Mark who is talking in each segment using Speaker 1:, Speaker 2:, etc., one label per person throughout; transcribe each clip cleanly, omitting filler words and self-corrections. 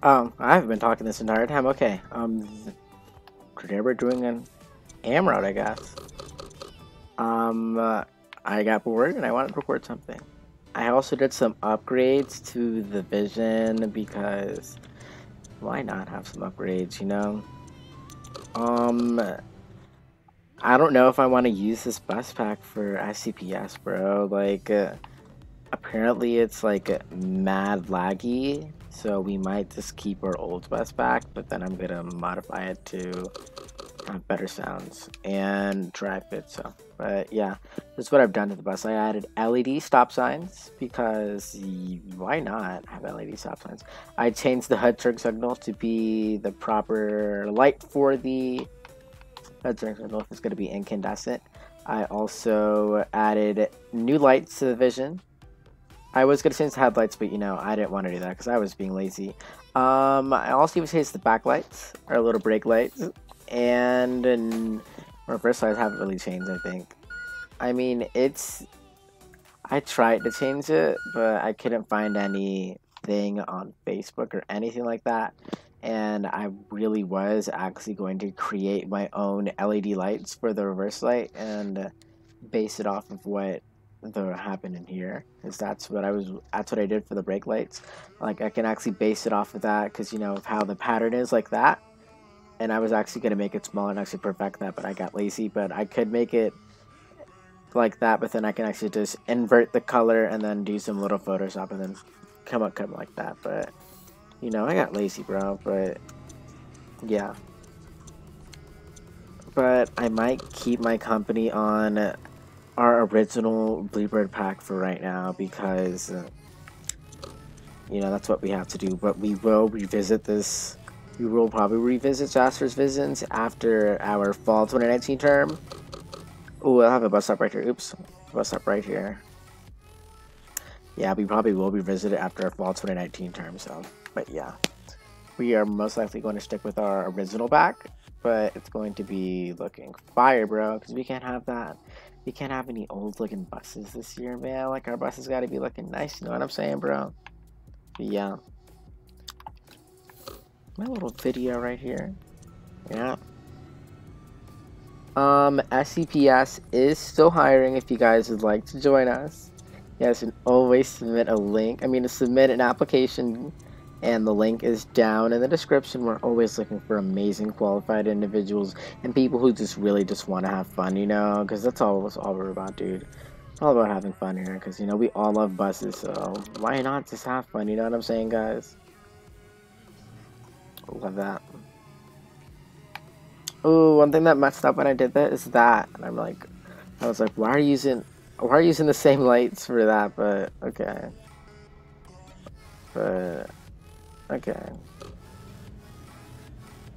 Speaker 1: I haven't been talking this entire time. Okay. Today we're doing an AMROD, I guess. I got bored and I wanted to record something. I also did some upgrades to the Vision because why not have some upgrades, you know? Um, I don't know if I want to use this bus pack for SCPS, bro. Apparently it's like mad laggy, so we might just keep our old bus pack, but then I'm gonna modify it to have better sounds and drive it. So, but yeah, that's what I've done to the bus. I added LED stop signs because why not have LED stop signs? I changed the HUD turn signal to be the proper light for the HUD turn signal if it's going to be incandescent. I also added new lights to the Vision. I was gonna change the headlights, but you know, I didn't want to do that because I was being lazy. I also even changed the backlights, our little brake lights, and reverse lights haven't really changed, I think. I mean, I tried to change it, but I couldn't find anything on Facebook or anything like that. And I really was actually going to create my own LED lights for the reverse light and base it off of what happened in here, because that's what I did for the brake lights. Like, I can actually base it off of that because you know of how the pattern is like that, and I was actually going to make it smaller and actually perfect that, but I got lazy. But I could make it like that, but then I can actually just invert the color and then do some little Photoshop and then come like that. But you know, I got lazy, bro. But yeah, but I might keep my company on our original Bluebird pack for right now because you know that's what we have to do. But we will revisit this. We will probably revisit Jasper's Visions after our fall 2019 term. Oh, I'll have a bus stop right here. Oops, bus stop right here. Yeah, we probably will revisit it after our fall 2019 term. So, but yeah, we are most likely going to stick with our original back, but it's going to be looking fire, bro, because we can't have that. We can't have any old looking buses this year, man. Like, our buses got to be looking nice, you know what I'm saying, bro? But yeah. My little video right here. Yeah. SCPS is still hiring if you guys would like to join us. You guys can always submit a link. Submit an application, and the link is down in the description. We're always looking for amazing, qualified individuals and people who just really just want to have fun, you know? Because that's all we're about, dude. It's all about having fun here, because, you know, we all love buses, so why not just have fun, you know what I'm saying, guys? Love that. Oh, one thing that messed up when I did that is that, and I was like, why are you using the same lights for that? But okay, but okay.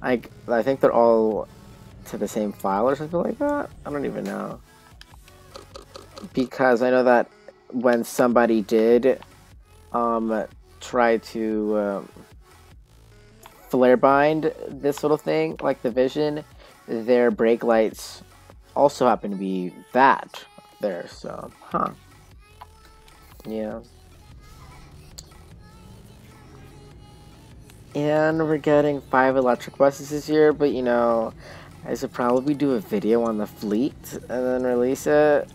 Speaker 1: I think they're all to the same file or something like that. I don't even know, because I know that when somebody did try to flare bind this little thing, like the Vision, their brake lights also happen to be that there, so, huh. Yeah. And we're getting 5 electric buses this year, but you know, I should probably do a video on the fleet and then release it.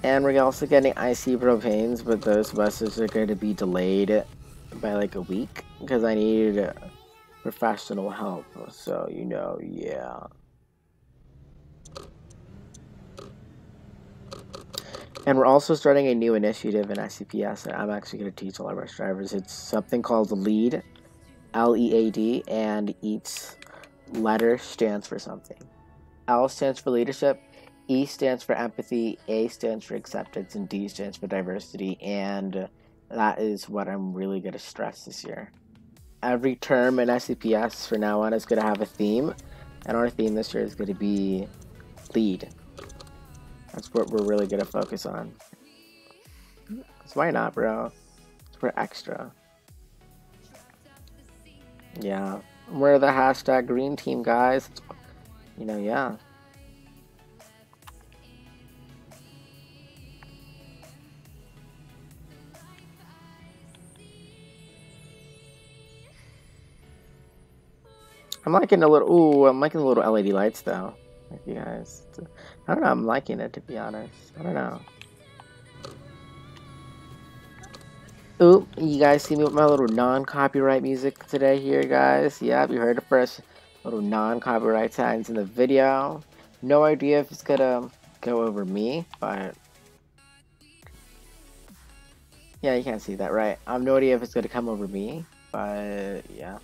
Speaker 1: And we're also getting IC propanes, but those buses are going to be delayed by like a week because I need professional help, so you know, yeah. And we're also starting a new initiative in SCPS that I'm actually going to teach all of our drivers. It's something called LEAD, LEAD, and each letter stands for something. L stands for leadership, E stands for empathy, A stands for acceptance, and D stands for diversity, and that is what I'm really going to stress this year. Every term in SCPS from now on is going to have a theme, and our theme this year is going to be LEAD. That's what we're really going to focus on. So why not, bro? We're extra. Yeah. We're the hashtag green team, guys. You know, yeah. I'm liking a little. Ooh, I'm liking the little LED lights though. Like you guys, I don't know. I'm liking it, to be honest. I don't know. Ooh, you guys see me with my little non-copyright music today here, guys? Yeah, you heard it first. Little non-copyright tags in the video. No idea if it's gonna go over me, but yeah, you can't see that, right? I have no idea if it's gonna come over me, but yeah.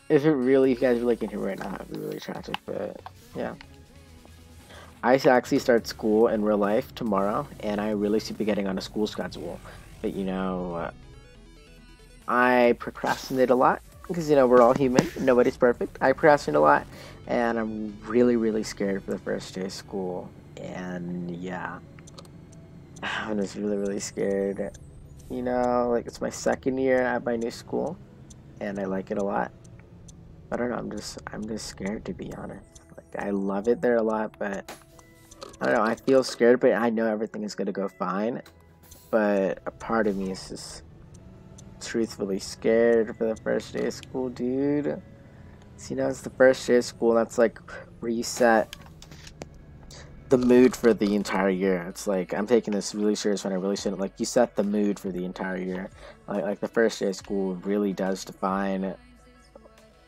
Speaker 1: If you guys really can hear me right now, it'd be really tragic, but yeah. I actually start school in real life tomorrow, and I really should be getting on a school schedule. But you know, I procrastinate a lot because you know we're all human. Nobody's perfect. I procrastinate a lot, and I'm really scared for the first day of school. And yeah, I'm just really scared. You know, like it's my second year at my new school, and I like it a lot. I don't know. I'm just scared, to be honest. Like I love it there a lot, but I don't know. I feel scared, but I know everything is gonna go fine. But a part of me is just truthfully scared for the first day of school, dude. So, you know, it's the first day of school. That's like where you set the mood for the entire year. It's like I'm taking this really serious when I really shouldn't. Like you set the mood for the entire year. Like the first day of school really does define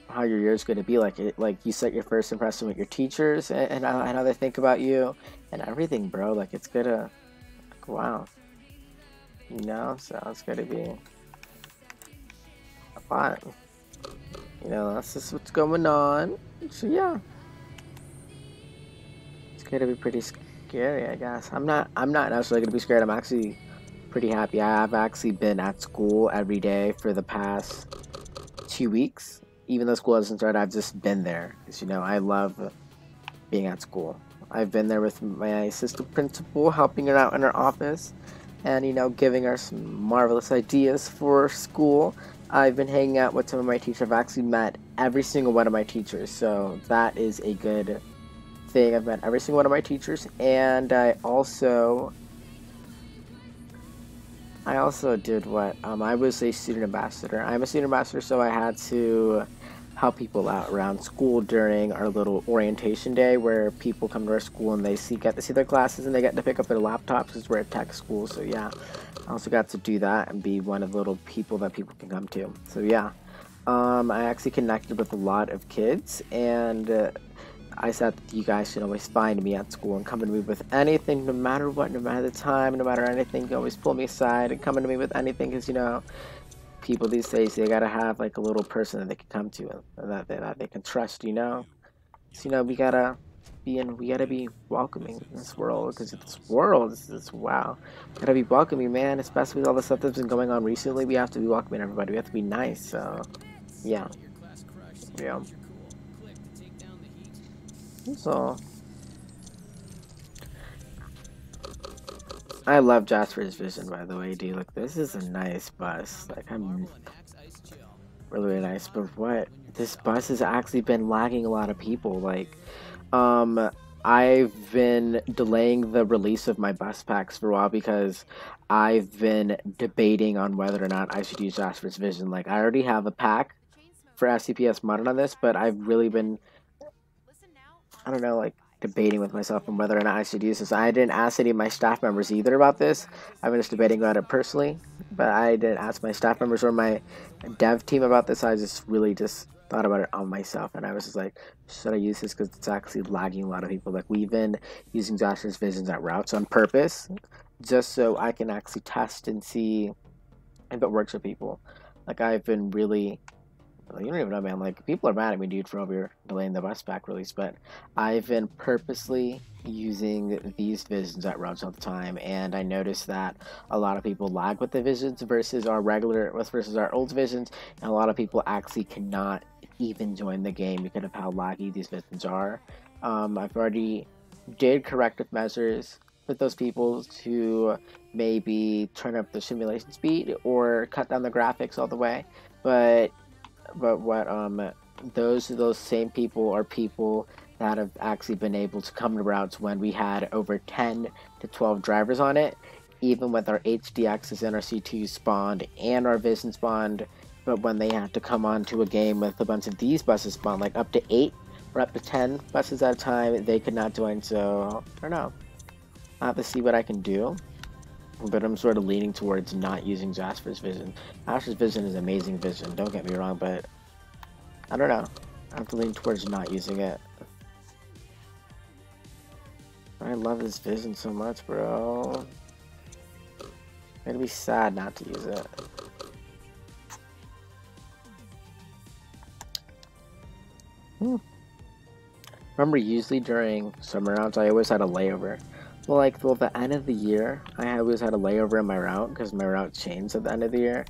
Speaker 1: how your year is going to be. Like you set your first impression with your teachers and how they think about you and everything, bro. Like it's gonna, like, wow, you know. So it's gonna be a lot. You know, that's just what's going on. So yeah, it's gonna be pretty scary, I guess. I'm not necessarily gonna be scared. I'm actually pretty happy. I've actually been at school every day for the past 2 weeks. Even though school hasn't started, I've just been there. Because, you know, I love being at school. I've been there with my assistant principal, helping her out in her office, and, you know, giving her some marvelous ideas for school. I've been hanging out with some of my teachers. I've actually met every single one of my teachers, so that is a good thing. I've met every single one of my teachers, and I also did what? I was a student ambassador. I'm a student ambassador, so I had to help people out around school during our little orientation day where people come to our school and they get to see their classes and they get to pick up their laptops because we're a tech school. So yeah, I also got to do that and be one of the little people that people can come to. So yeah, I actually connected with a lot of kids, and I said that you guys should always find me at school and come to me with anything, no matter what, no matter the time, no matter anything. You can always pull me aside and come to me with anything, because, you know, people these days, they gotta have like a little person that they can come to and that they can trust, you know. So, you know, we gotta be welcoming in this world, because this world is wow. Gotta be welcoming, man. Especially with all the stuff that's been going on recently, we have to be welcoming everybody. We have to be nice. So, yeah. So, I love Jasper's vision, by the way, dude. Like, this is a nice bus. Like, I'm really nice. But what? This bus has actually been lagging a lot of people. Like, I've been delaying the release of my bus packs for a while because I've been debating on whether or not I should use Jasper's vision. Like, I already have a pack for SCPS modded on this, but I've really been, I don't know, like, debating with myself on whether or not I should use this. I didn't ask any of my staff members either about this. I've been just debating about it personally, but I didn't ask my staff members or my dev team about this. I just really just thought about it on myself, and I was just like, should I use this, because it's actually lagging a lot of people. Like, we've been using Josh's visions at routes on purpose just so I can actually test and see if it works for people. Like, I've been really, you don't even know, man. Like, people are mad at me, dude, for over delaying the bus pack release, but I've been purposely using these visions at routes all the time, and I noticed that a lot of people lag with the visions versus our old visions, and a lot of people actually cannot even join the game because of how laggy these visions are. I've already did corrective measures with those people to maybe turn up the simulation speed or cut down the graphics all the way, but what those same people are people that have actually been able to come to routes when we had over 10 to 12 drivers on it, even with our HDXs and our C2 spawned and our vision spawned, But when they have to come onto a game with a bunch of these buses spawn, like up to 8 or up to 10 buses at a time, they could not join. So I don't know. I have to see what I can do. But I'm sort of leaning towards not using Jasper's vision. Jasper's vision is amazing vision, don't get me wrong, but I don't know. I have to lean towards not using it. I love this vision so much, bro. It'd be sad not to use it. Remember, usually during summer routes, I always had a layover. Well, like, well, the end of the year, I always had a layover in my route because my route changed at the end of the year,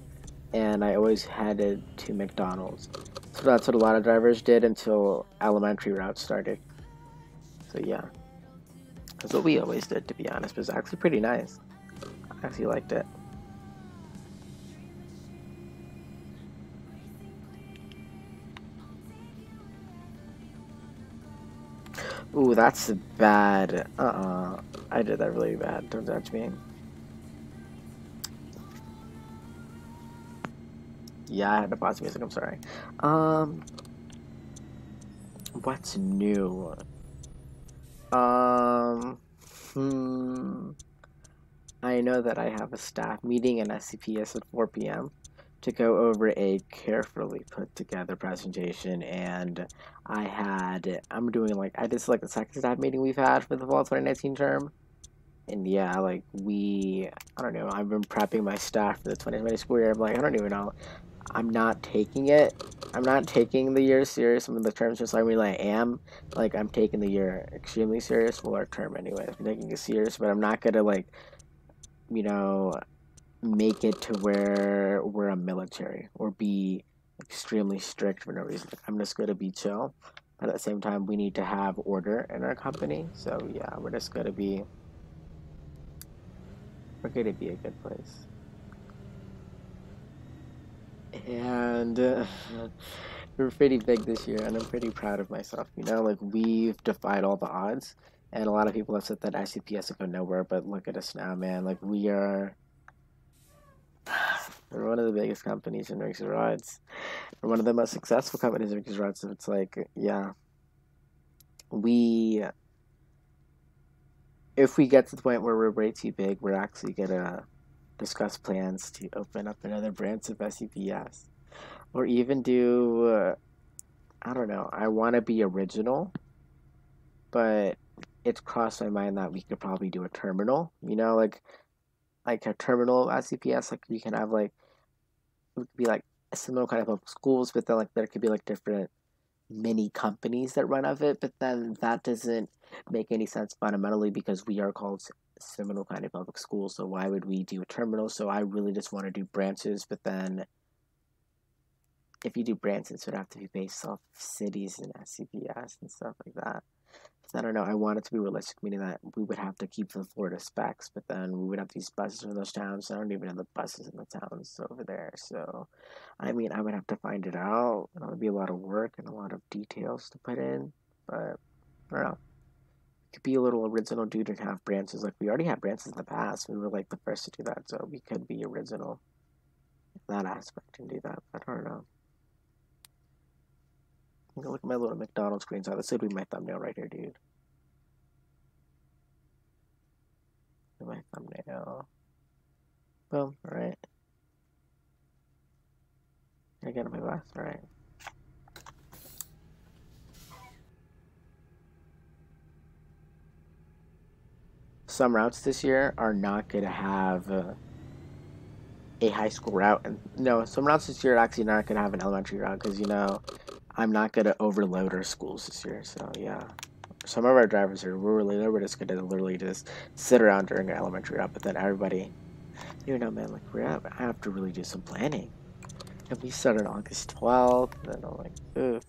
Speaker 1: and I always headed to McDonald's. So that's what a lot of drivers did until elementary routes started. So yeah, that's what we always did, to be honest. But it was actually pretty nice. I actually liked it. Ooh, that's bad. I did that really bad. Don't judge me. Yeah, I had to pause music. I'm sorry. What's new? Um, hmm. I know that I have a staff meeting in SCPS at 4 p.m. to go over a carefully put together presentation, and I'm doing like, this is like the second staff meeting we've had for the fall 2019 term. And yeah, like I don't know, I've been prepping my staff for the 2020 school year. I'm like, I don't even know. I'm not taking it. I'm not taking the year serious. I mean, the term's just like, I am. Like, I'm taking the year extremely serious. Well, our term anyway. I'm taking it serious, but I'm not gonna, like, you know, make it to where we're a military or be extremely strict for no reason. I'm just gonna be chill. But at the same time, we need to have order in our company. So, yeah, we're gonna be a good place. And we're pretty big this year, and I'm pretty proud of myself. You know, like we've defied all the odds, and a lot of people have said that ICPS will go nowhere, but look at us now, man. Like we're one of the biggest companies in rigs and rods. We're one of the most successful companies in rigs and rods. So it's like, yeah, we if we get to the point where we're way too big, we're actually gonna discuss plans to open up another branch of SCPS, or even do. I don't know. I want to be original, but it's crossed my mind that we could probably do a terminal. You know, like a terminal at CPS. Like we can have like it could be like a similar kind of public schools, but then like there could be like different mini companies that run of it. But then that doesn't make any sense fundamentally because we are called Seminole County Public Schools. So why would we do a terminal? So I really just want to do branches, but then if you do branches, it would have to be based off cities and SCPS and stuff like that. So I don't know. I want it to be realistic, meaning that we would have to keep the Florida specs, but then we would have to use buses from those towns. So I don't even have the buses in the towns over there. So, I mean, I would have to find it out. And it would be a lot of work and a lot of details to put in. But I don't know. It could be a little original dude and have branches. Like we already had branches in the past. We were like the first to do that, so we could be original in that aspect and do that. But I don't know. Look at my little McDonald's screenshot. This would be my thumbnail right here, dude. My thumbnail. Boom. Alright. I get my glass. Alright. Some routes this year are not going to have a high school route. And no, some routes this year are actually not going to have an elementary route because, you know, I'm not going to overload our schools this year. So, yeah. Some of our drivers are really, we're just going to literally just sit around during an elementary route, but then everybody, you know, man, like, I have to really do some planning. And we start on August 12th, and then I'm like, ugh.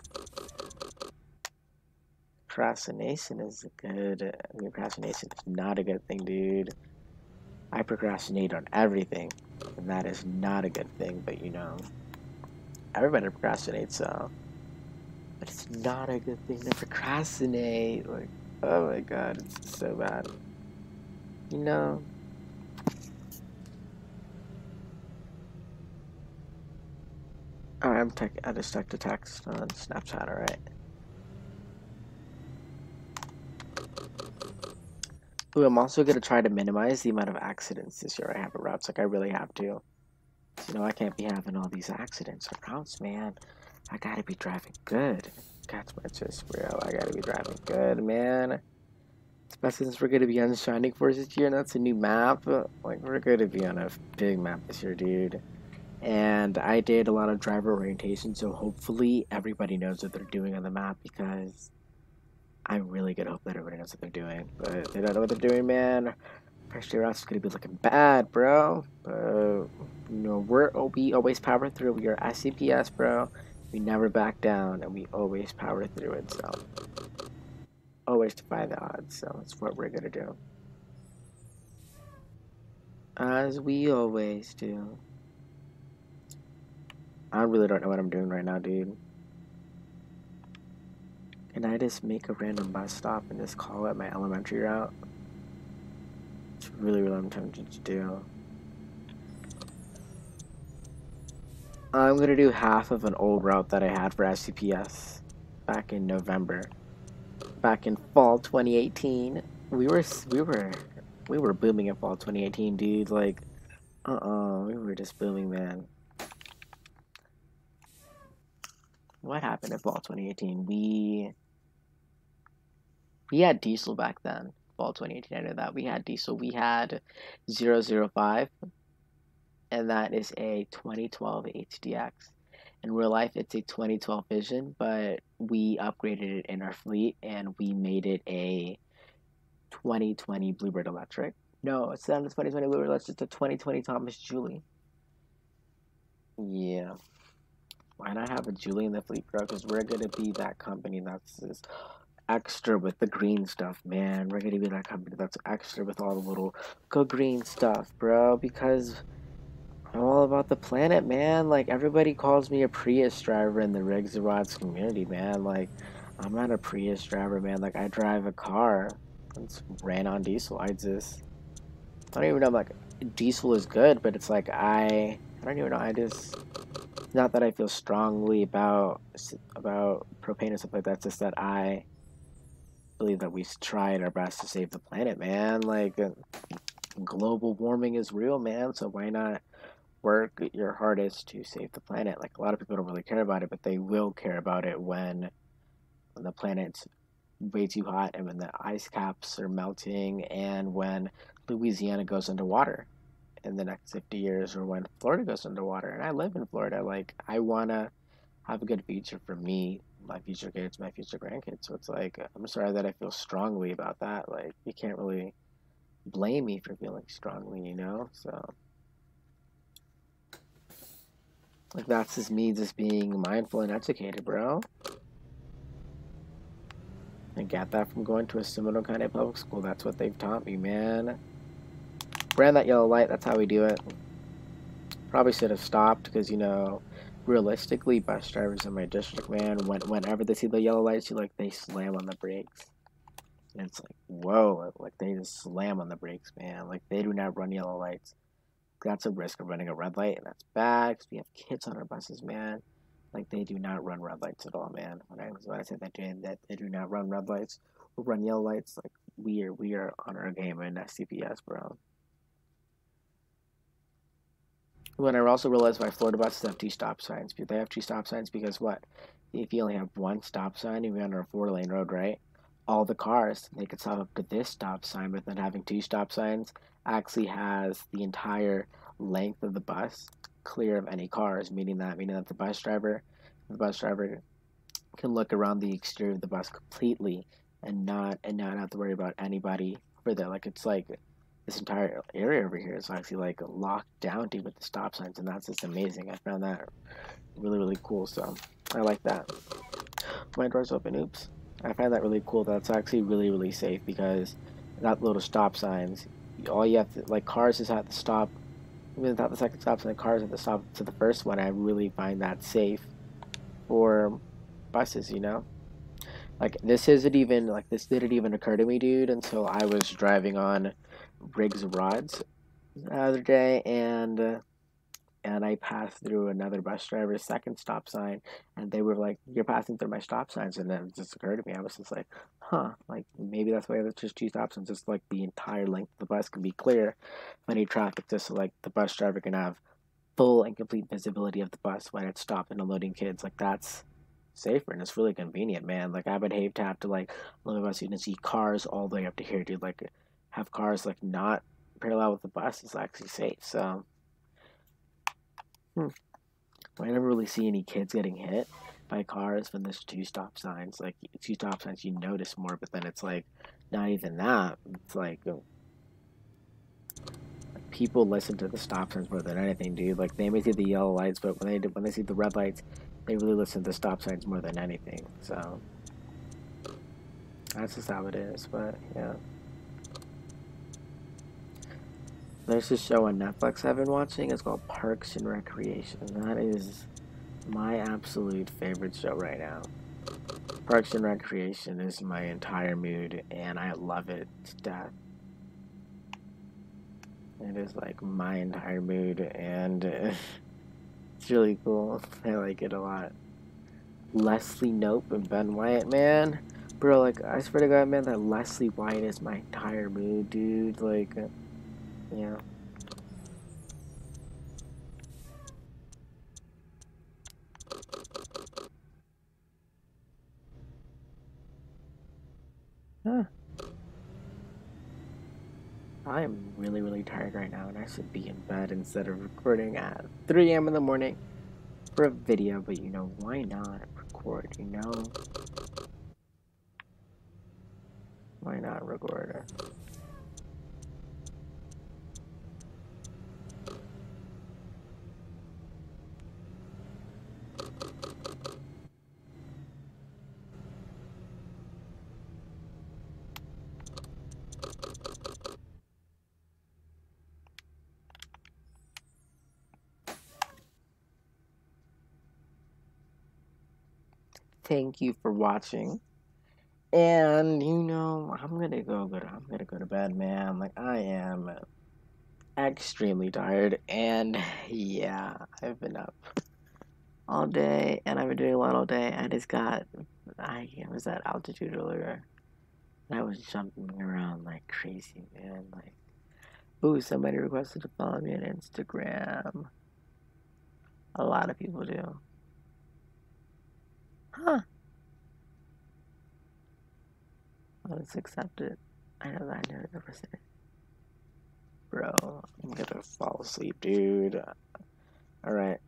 Speaker 1: Procrastination is procrastination is not a good thing, dude. I procrastinate on everything, and that is not a good thing, but you know, everybody procrastinates, so. But it's not a good thing to procrastinate. Like, oh my god, it's so bad. You know? Alright, I just checked the text on Snapchat, alright. Ooh, I'm also gonna try to minimize the amount of accidents this year I have at routes. Like, I really have to. You know, I can't be having all these accidents at routes, man. I gotta be driving good. That's my just real. I gotta be driving good, man. Especially since we're gonna be on Shining Force this year, and that's a new map. Like, we're gonna be on a big map this year, dude. And I did a lot of driver orientation, so hopefully everybody knows what they're doing on the map, because I really gonna hope that everybody knows what they're doing. But if they don't know what they're doing, man, first year out's gonna be looking bad, bro. You know, we always power through. We are SCPS, bro. We never back down, and we always power through it. So always defy the odds. So that's what we're gonna do, as we always do. I really don't know what I'm doing right now, dude. Can I just make a random bus stop and just call it my elementary route? It's really what I'm tempted to do. I'm gonna do half of an old route that I had for SCPS back in November. Back in fall 2018. We were booming in fall 2018, dude. Like, we were just booming, man. What happened in fall 2018? We had diesel back then. Fall 2018, I know that. We had diesel. We had 005, and that is a 2012 HDX. In real life, it's a 2012 Vision, but we upgraded it in our fleet, and we made it a 2020 Bluebird Electric. No, it's not a 2020 Bluebird Electric, it's a 2020 Thomas Julie. Yeah. Why not have a Julie in the fleet, bro? Because we're going to be that company that's just extra with the green stuff, man. We're going to be that company that's extra with all the little go green stuff, bro. Because I'm all about the planet, man. Like, everybody calls me a Prius driver in the Rigs and Rods community, man. Like, I'm not a Prius driver, man. Like, I drive a car that's ran on diesel. I don't even know, like, diesel is good, but it's like, I don't even know, not that I feel strongly about propane and stuff like that, it's just that I believe that we tried our best to save the planet, man. Like, global warming is real, man, so why not work your hardest to save the planet? Like, a lot of people don't really care about it, but they will care about it when the planet's way too hot, and when the ice caps are melting, and when Louisiana goes underwater in the next 50 years, or when Florida goes underwater. And I live in Florida. Like, I want to have a good future for me, my future kids, my future grandkids. So it's like, I'm sorry that I feel strongly about that. Like, you can't really blame me for feeling strongly, you know? So, like, that's just me just being mindful and educated, bro. I got that from going to a Seminole County public school. That's what they've taught me, man. Brand that yellow light, that's how we do it. Probably should have stopped, because, you know, realistically, bus drivers in my district, man, whenever they see the yellow lights, they slam on the brakes. And it's like, whoa, like, they just slam on the brakes, man. Like, they do not run yellow lights. That's a risk of running a red light, and that's bad, because we have kids on our buses, man. Like, they do not run red lights at all, man. When I said that they do not run red lights or run yellow lights, like, we are on our game in SCPS, bro. When I also realized why Florida buses have two stop signs. They have two stop signs because what? If you only have one stop sign, you're under a 4-lane road, right? All the cars, they could stop up to this stop sign, but then having two stop signs actually has the entire length of the bus clear of any cars, meaning that the bus driver can look around the exterior of the bus completely and not have to worry about anybody over there. Like, it's like this entire area over here is actually like locked down, dude, with the stop signs, and that's just amazing. I found that really, really cool, so I like that. My door's open, oops. I find that really cool. That's actually really, really safe, because that little stop signs, all you have to, like, cars just have to stop, even without the second stop sign, cars have to stop to the first one. I really find that safe for buses, you know? Like, this didn't even occur to me, dude, until I was driving on Riggs Rods the other day, and and I passed through another bus driver's second stop sign, and they were like, "You're passing through my stop signs," and then it just occurred to me, I was just like, "Huh, like maybe that's why there's just two stop signs, just like the entire length of the bus can be clear for any traffic, just so like the bus driver can have full and complete visibility of the bus when it's stopped and unloading kids. Like that's safer and it's really convenient, man. Like I would hate to have to like load a bus and see cars all the way up to here, dude. Like have cars like not parallel with the bus is actually safe. So I never really see any kids getting hit by cars when there's two stop signs. Like two stop signs, you notice more, but then it's like not even that. It's like people listen to the stop signs more than anything, dude. Like they may see the yellow lights, but when they see the red lights, they really listen to stop signs more than anything. So that's just how it is. But yeah, there's this show on Netflix I've been watching. It's called Parks and Recreation. That is my absolute favorite show right now. Parks and Recreation is my entire mood, and I love it to death. It is like my entire mood, and it's really cool. I like it a lot. Leslie Knope and Ben Wyatt, man. Bro, like, I swear to God, man, that Leslie Wyatt is my entire mood, dude. Like, yeah. Huh. I am really, really tired right now, and I should be in bed instead of recording at 3 a.m. in the morning for a video, but you know, why not record, you know? Why not record? Thank you for watching. And you know, I'm gonna go to bed, man. Like I am extremely tired, and yeah, I've been up all day, and I've been doing a lot all day. I was at altitude earlier, and I was jumping around like crazy, man. Like, ooh, somebody requested to follow me on Instagram. A lot of people do. Huh? Let's accept it. I know that I never said it. Bro, I'm gonna fall asleep, dude. Alright.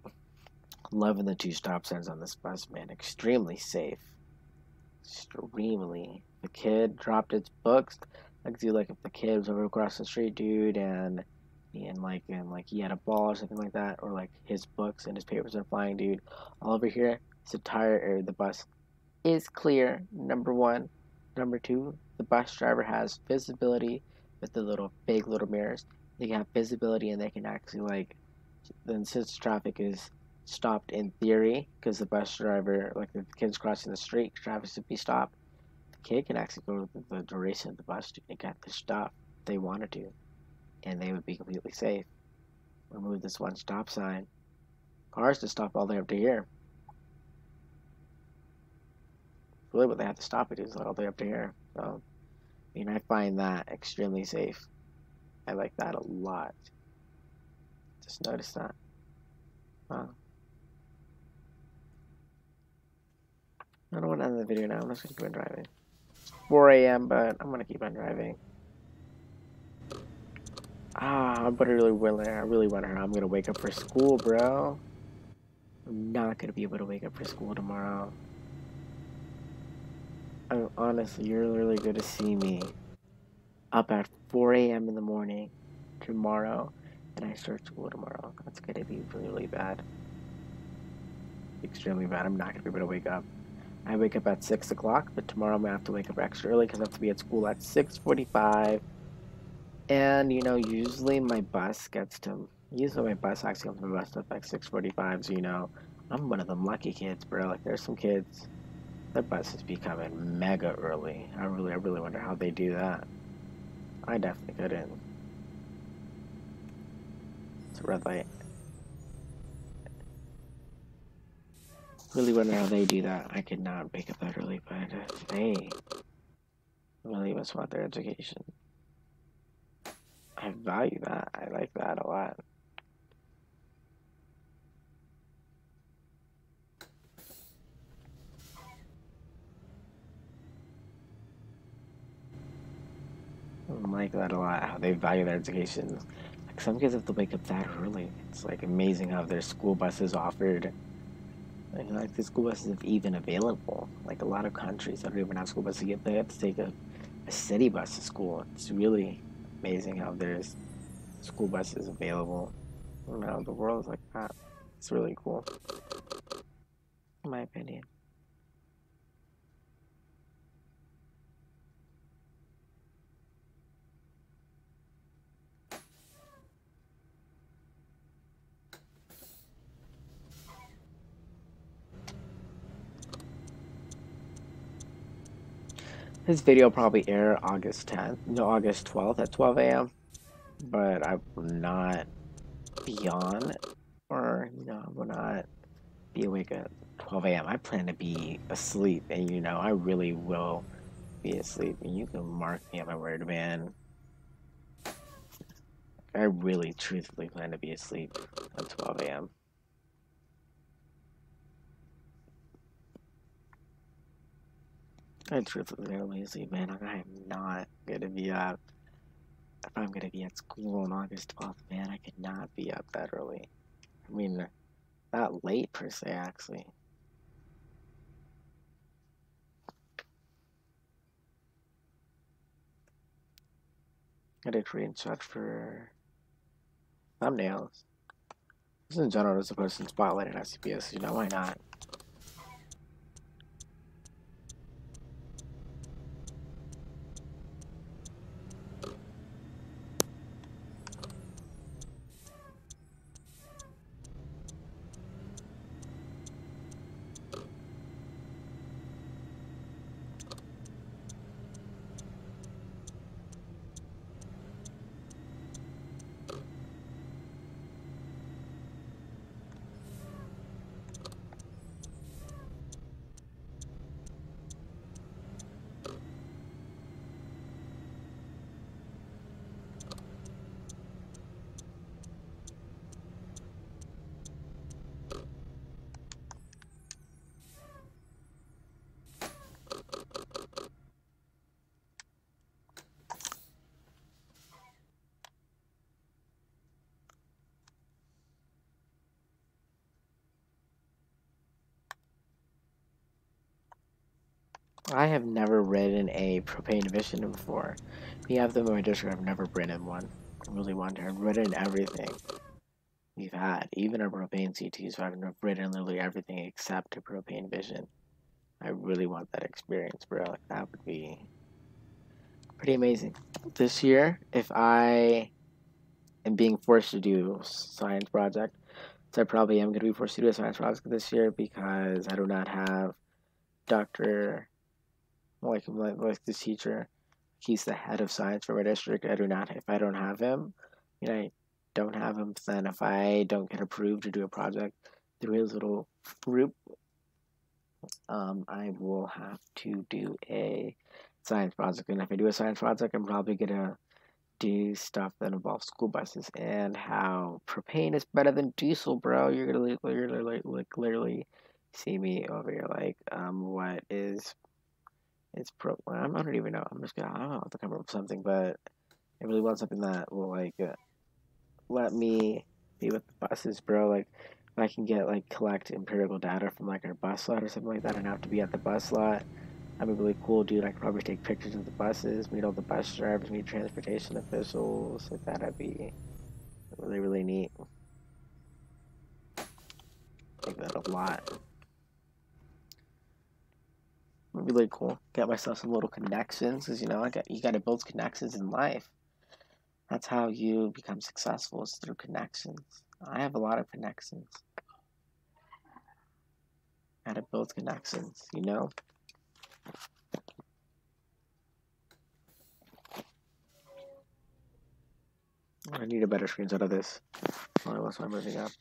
Speaker 1: Loving the two stop signs on this bus, man. Extremely safe. Extremely. The kid dropped its books. I could see like if the kid was over across the street, dude, and he had a ball or something like that, or like his books and his papers are flying, dude. All over here, this entire area of the bus is clear. Number one. Number two, the bus driver has visibility with the big little mirrors. They have visibility and they can actually then since traffic is stopped in theory because the bus driver, like the kid's crossing the street, traffic should be stopped. The kid can actually go the duration of the bus to get the stop they wanted to, and they would be completely safe. Remove this one stop sign. Cars to stop all the way up to here. Really, what they have to stop it is all the way up to here. So, I mean, I find that extremely safe. I like that a lot. Just notice that. Wow. I don't want to end the video now. I'm just going to keep on driving. It's 4 a.m., but I'm going to keep on driving. But I really wonder how I'm going to wake up for school, bro. I'm not going to be able to wake up for school tomorrow. Honestly, you're really going to see me up at 4 a.m. in the morning tomorrow, and I start school tomorrow. That's going to be really, really bad. Extremely bad. I'm not going to be able to wake up. I wake up at 6 o'clock, but tomorrow I'm going to have to wake up extra early because I have to be at school at 6:45. And, you know, usually my bus actually comes to my bus stop at 6:45, so, you know, I'm one of them lucky kids, bro. Like, there's some kids, their buses be coming mega early. I really wonder how they do that. I definitely couldn't. It's a red light. Really wonder how they do that. I could not wake up that early, but they really must want their education. I value that. I like that a lot. I like that a lot, how they value their education. Like some kids have to wake up that early. It's like amazing how their school buses offered. Like the school buses are even available. Like a lot of countries that don't even have school buses yet, they have to take a city bus to school. It's really amazing how there's school buses available. You know, the world's like that. It's really cool, in my opinion. This video will probably air August 10th, no, August 12th at 12 a.m. But I will not be on, or, I will not be awake at 12 a.m. I plan to be asleep, and, I really will be asleep. And you can mark me on my word, man. I really, truthfully plan to be asleep at 12 a.m. I truthfully plan to be asleep, man. I am not going to be up. If I'm going to be at school on August 12th, man, I could not be up that early. I mean, not late per se, actually. I did create such for thumbnails. Just in general, as a person spotlight at SCPS, why not? I have never ridden a propane Vision before. We have them in my district. I've never ridden one. I really want to. I've ridden everything we've had, even our propane CT. So I've ridden literally everything except a propane Vision. I really want that experience, bro. Like that would be pretty amazing. This year, if I am being forced to do science project, so I probably am going to be forced to do a science project this year because I do not have Dr. like this teacher. He's the head of science for my district. I do not. If I don't have him, I don't have him. Then if I don't get approved to do a project through his little group, I will have to do a science project. And if I do a science project, I'm probably gonna do stuff that involves school buses and how propane is better than diesel, bro. You're gonna literally see me over here like, what is it's I don't even know. I don't know if to come up with something, but I really want something that will let me be with the buses, bro. Like if I can get collect empirical data from our bus lot or something like that, and have to be at the bus lot. That'd be really cool, dude. I could probably take pictures of the buses, meet all the bus drivers, meet transportation officials. Like that'd be really, really neat. I like that a lot. It'd be really cool. Get myself some little connections, cause you gotta build connections in life. That's how you become successful, is through connections. I have a lot of connections. How to build connections. I need a better screenshot of this. Hold on, what's my moving up?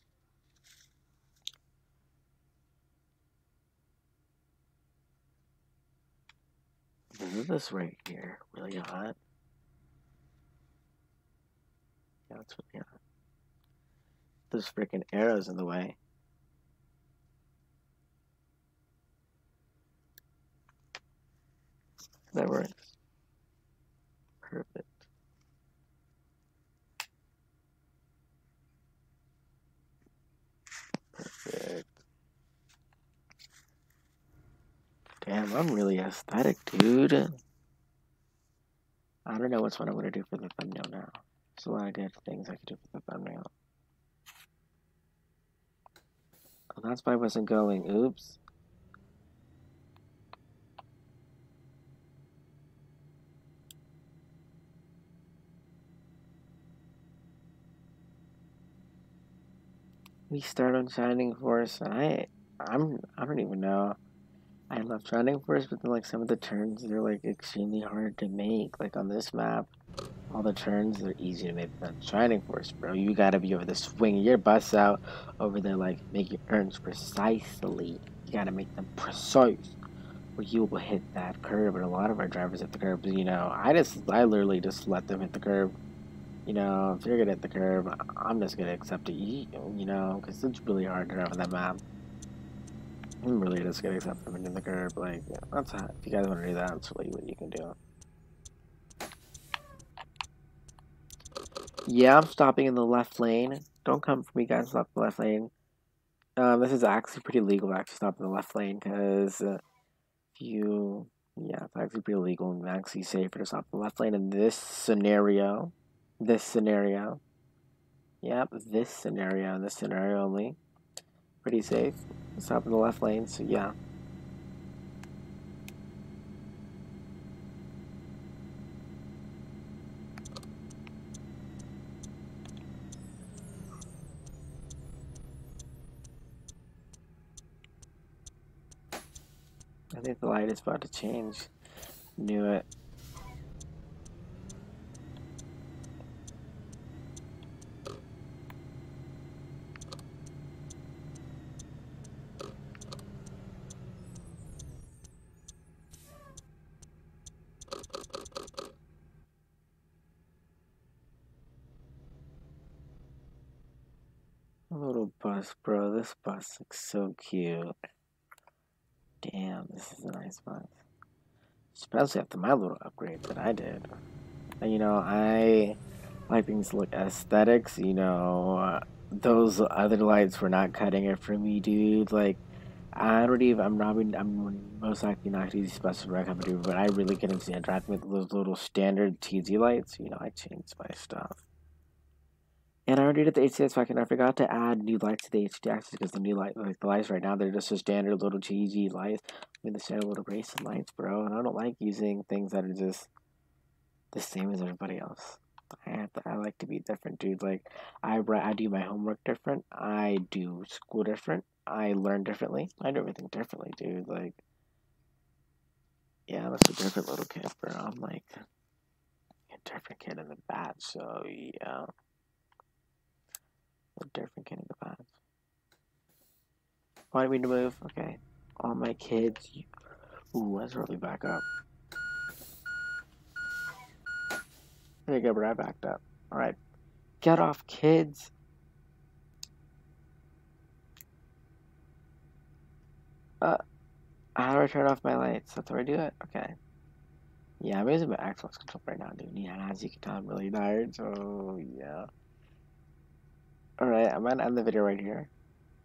Speaker 1: is this right here? Really hot? Yeah, it's really hot. There's freaking arrows in the way. That works. Perfect. Perfect. Damn, I'm really aesthetic, dude. I don't know which one I'm gonna do for the thumbnail now. There's a lot of good things I could do for the thumbnail. Oh, that's why I wasn't going. Oops. We start on Shining Force, and I don't even know. I love Shining Force, but then like some of the turns they're like extremely hard to make. Like on this map, all the turns are easy to make. But on Shining Force, bro, you gotta be over the swing your bus out over there, like make your turns precisely. You gotta make them precise, or you will hit that curb. And a lot of our drivers hit the curb. You know, I literally just let them hit the curb. You know, if you're gonna hit the curb, I'm just gonna accept it. You know, because it's really hard to drive on that map. I'm really just gonna accept them in the curb. Like, yeah, that's how, if you guys want to do that, that's really what you can do. Yeah, I'm stopping in the left lane. Don't come for me, guys. Stop in the left lane. This is actually pretty legal. To actually, stop in the left lane because yeah, it's actually pretty legal and actually safer to stop in the left lane in this scenario. This scenario. Yep, this scenario only. Pretty safe. Stop in the left lane. So yeah. I think the light is about to change. Knew it. A little bus, bro. This bus looks so cute. Damn, this is a nice bus. Especially after my little upgrade that I did. And, you know, I like things to look aesthetics. You know, those other lights were not cutting it for me, dude. Like, I don't even. I'm most likely not gonna use special rec dude, but I really couldn't stand driving with those little standard TZ lights. You know, I changed my stuff. And I already did the HDX pack, and I forgot to add new lights to the HDX because the new light, like the lights right now, they're just a standard little cheesy lights. I mean, the standard little racing lights, bro. And I don't like using things that are just the same as everybody else. I like to be different, dude. Like, I do my homework different. I do school different. I learn differently. I do everything differently, dude. Like, yeah, I'm just a different little kid, bro. I'm like a different kid in the batch, so yeah. A different kid in the batch. Wanted me to move? Okay. All my kids. Ooh, let's really back up. There you go, bro. I backed up. Alright. Get off, kids. How do I turn off my lights? That's where I do it? Okay. Yeah, I'm using my Xbox controller right now, dude. Yeah, as you can tell, I'm really tired, so yeah. Alright, I'm gonna end the video right here.